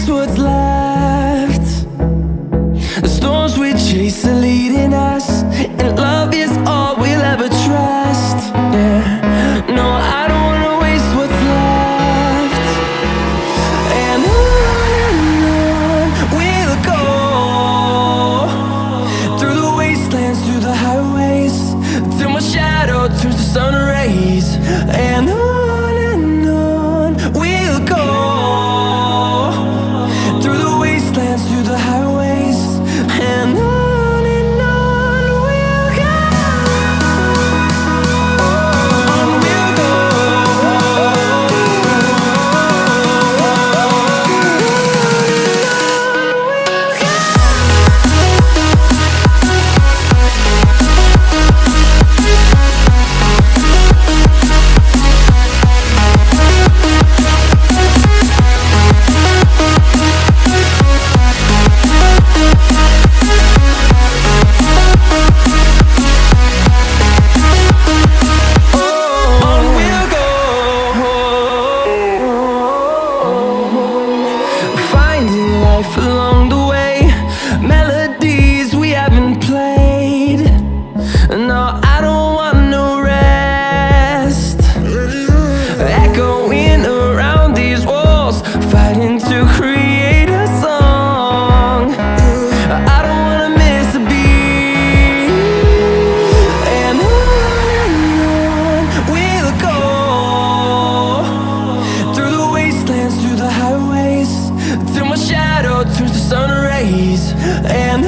waste what's left. The storms we chase are leading us, and love is all we'll ever trust. Yeah, no, I don't wanna waste what's left. And on we'll go, through the wastelands, through the highways, till my shadow turns to sun rays. And on we'll go, through the wastelands, through the highways, and on we'll go. On we'll go. Along the way, melodies we haven't played. No, I don't want no rest. Echoing around these walls, fighting to create a song. I don't wanna miss a beat. And on we'll go, through the wastelands, through the highways, till my shadow turns to sun rays. And